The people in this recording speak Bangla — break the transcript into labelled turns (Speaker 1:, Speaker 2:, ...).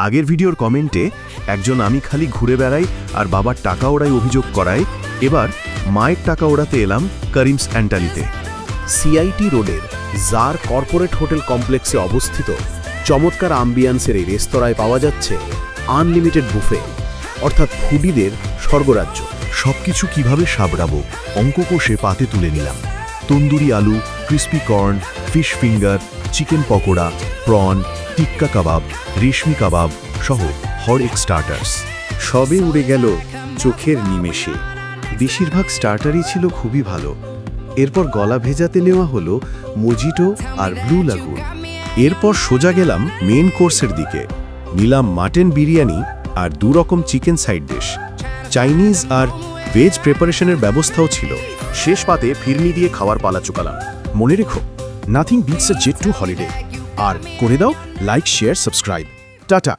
Speaker 1: আগের ভিডিওর কমেন্টে একজন আমি খালি ঘুরে বেড়াই আর বাবার টাকা ওড়াই অভিযোগ করায় এবার মায়ের টাকা ওড়াতে এলাম করিমস অ্যান্টালিতে।
Speaker 2: সিআইটি রোডের জার কর্পোরেট হোটেল কমপ্লেক্সে অবস্থিত চমৎকার আম্বিয়ান্সের এই রেস্তোরাঁয় পাওয়া যাচ্ছে আনলিমিটেড বুফে, অর্থাৎ ফুডিদের স্বর্গরাজ্য।
Speaker 1: সবকিছু কিভাবে সাবড়াবো অঙ্ক কষে পাতে তুলে নিলাম। Tandoori aloo, crispy corn, fish finger, chicken pakora, prawn, tikka kebab, reshmi kebab সহ হরেক স্টার্টার্স।
Speaker 2: সবে উড়ে গেল চোখের নিমেষে।
Speaker 1: বেশিরভাগ স্টার্টারই ছিল খুবই ভালো। এরপর গলা ভেজাতে নেওয়া হলো মজিটো আর ব্লু লাগুন। এরপর সোজা গেলাম মেন কোর্সের দিকে। নিলাম মাটন বিরিয়ানি আর 2 রকম চিকেন সাইড ডিশ। চাইনিজ আর ভেজ প্রিপারেশনের ব্যবস্থাও ছিল।
Speaker 2: শেষ পাতে ফিরনি দিয়ে খাওয়ার পালা চুকালাম। মনে রেখো, নাথিং বিটস আ জেট টু হলিডে। আর করে দাও লাইক, শেয়ার, সাবস্ক্রাইব। টাটা।